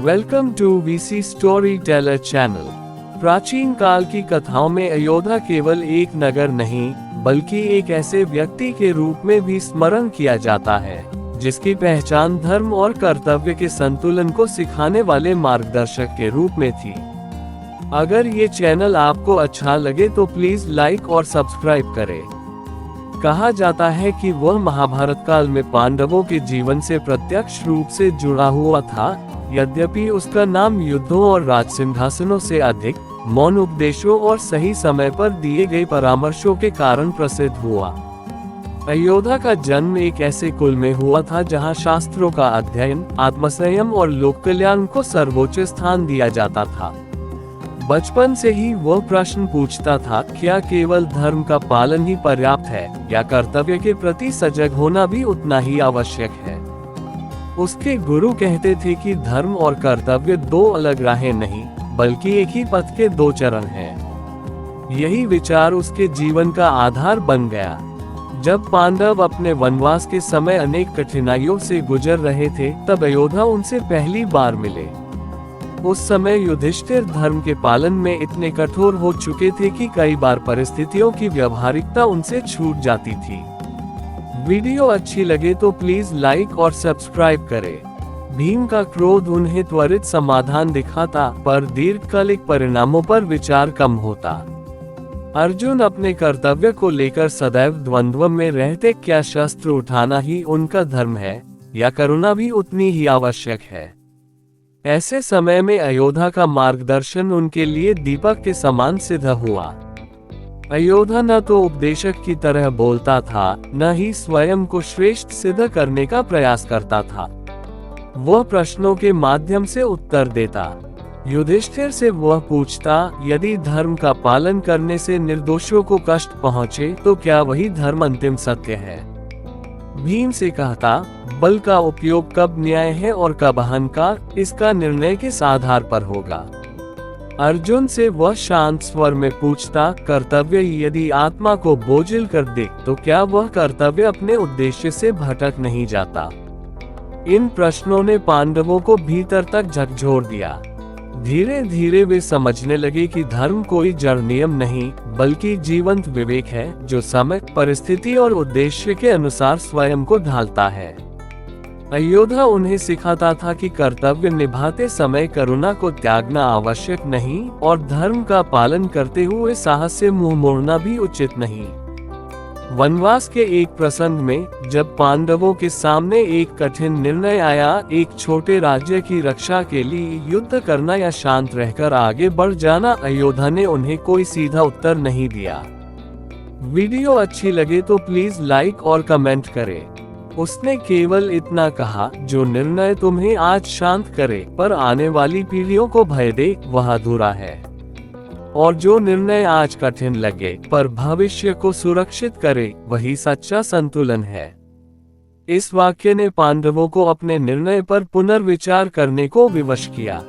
Welcome to VC storyteller channel. प्राचीन काल की कथाओं में अयोध्या केवल एक नगर नहीं बल्कि एक ऐसे व्यक्ति के रूप में भी स्मरण किया जाता है जिसकी पहचान धर्म और कर्तव्य के संतुलन को सिखाने वाले मार्गदर्शक के रूप में थी। अगर ये चैनल आपको अच्छा लगे तो प्लीज लाइक और सब्सक्राइब करें। कहा जाता है कि वह महाभारत काल में पांडवों के जीवन से प्रत्यक्ष रूप से जुड़ा हुआ था, यद्यपि उसका नाम युद्धों और राजसिंहासनों से अधिक मौन उपदेशों और सही समय पर दिए गए परामर्शों के कारण प्रसिद्ध हुआ। अयोध्या का जन्म एक ऐसे कुल में हुआ था जहां शास्त्रों का अध्ययन, आत्मसंयम और लोक कल्याण को सर्वोच्च स्थान दिया जाता था। बचपन से ही वह प्रश्न पूछता था, क्या केवल धर्म का पालन ही पर्याप्त है या कर्तव्य के प्रति सजग होना भी उतना ही आवश्यक है। उसके गुरु कहते थे कि धर्म और कर्तव्य दो अलग राहें नहीं बल्कि एक ही पथ के दो चरण हैं। यही विचार उसके जीवन का आधार बन गया। जब पांडव अपने वनवास के समय अनेक कठिनाइयों से गुजर रहे थे, तब अयोध्या उनसे पहली बार मिले। उस समय युधिष्ठिर धर्म के पालन में इतने कठोर हो चुके थे कि कई बार परिस्थितियों की व्यवहारिकता उनसे छूट जाती थी। वीडियो अच्छी लगे तो प्लीज लाइक और सब्सक्राइब करें। भीम का क्रोध उन्हें त्वरित समाधान दिखाता, पर दीर्घकालिक परिणामों पर विचार कम होता। अर्जुन अपने कर्तव्य को लेकर सदैव द्वंद्व में रहते, क्या शस्त्र उठाना ही उनका धर्म है या करुणा भी उतनी ही आवश्यक है। ऐसे समय में अयोध्या का मार्गदर्शन उनके लिए दीपक के समान सिद्ध हुआ। अयोध्या न तो उपदेशक की तरह बोलता था, न ही स्वयं को श्रेष्ठ सिद्ध करने का प्रयास करता था। वह प्रश्नों के माध्यम से उत्तर देता। युधिष्ठिर से वह पूछता, यदि धर्म का पालन करने से निर्दोषों को कष्ट पहुंचे तो क्या वही धर्म अंतिम सत्य है। भीम से कहता, बल का उपयोग कब न्याय है और कब अहंकार, इसका निर्णय किस आधार पर होगा। अर्जुन से वह शांत स्वर में पूछता, कर्तव्य यदि आत्मा को बोझिल कर दे तो क्या वह कर्तव्य अपने उद्देश्य से भटक नहीं जाता। इन प्रश्नों ने पांडवों को भीतर तक झकझोर दिया। धीरे धीरे वे समझने लगे कि धर्म कोई जड़ नियम नहीं बल्कि जीवंत विवेक है जो समय, परिस्थिति और उद्देश्य के अनुसार स्वयं को ढालता है। अयोध्या उन्हें सिखाता था कि कर्तव्य निभाते समय करुणा को त्यागना आवश्यक नहीं और धर्म का पालन करते हुए साहस से मुंह मोड़ना भी उचित नहीं। वनवास के एक प्रसंग में जब पांडवों के सामने एक कठिन निर्णय आया, एक छोटे राज्य की रक्षा के लिए युद्ध करना या शांत रहकर आगे बढ़ जाना, अयोध्या ने उन्हें कोई सीधा उत्तर नहीं दिया। वीडियो अच्छी लगे तो प्लीज लाइक और कमेंट करें। उसने केवल इतना कहा, जो निर्णय तुम्हें आज शांत करे पर आने वाली पीढ़ियों को भय दे वह अधूरा है, और जो निर्णय आज कठिन लगे पर भविष्य को सुरक्षित करे वही सच्चा संतुलन है। इस वाक्य ने पांडवों को अपने निर्णय पर पुनर्विचार करने को विवश किया।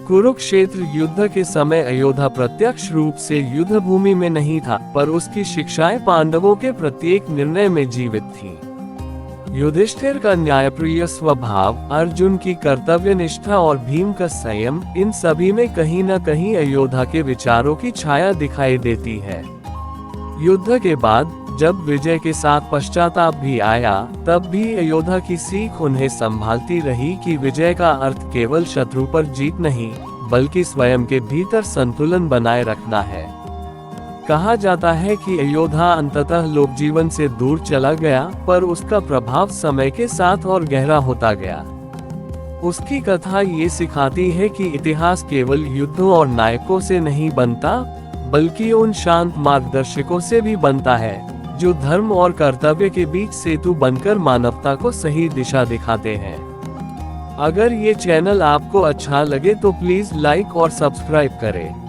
कुरुक्षेत्र युद्ध के समय अयोध्या प्रत्यक्ष रूप से युद्ध भूमि में नहीं था, पर उसकी शिक्षाएं पांडवों के प्रत्येक निर्णय में जीवित थीं। युधिष्ठिर का न्यायप्रिय स्वभाव, अर्जुन की कर्तव्य निष्ठा और भीम का संयम, इन सभी में कहीं न कहीं अयोध्या के विचारों की छाया दिखाई देती है। युद्ध के बाद जब विजय के साथ पश्चाताप भी आया, तब भी अयोध्या की सीख उन्हें संभालती रही कि विजय का अर्थ केवल शत्रु पर जीत नहीं बल्कि स्वयं के भीतर संतुलन बनाए रखना है। कहा जाता है कि अयोध्या अंततः लोक जीवन से दूर चला गया, पर उसका प्रभाव समय के साथ और गहरा होता गया। उसकी कथा ये सिखाती है कि इतिहास केवल युद्धों और नायकों से नहीं बनता बल्कि उन शांत मार्गदर्शकों से भी बनता है जो धर्म और कर्तव्य के बीच सेतु बनकर मानवता को सही दिशा दिखाते हैं। अगर ये चैनल आपको अच्छा लगे तो प्लीज लाइक और सब्सक्राइब करें।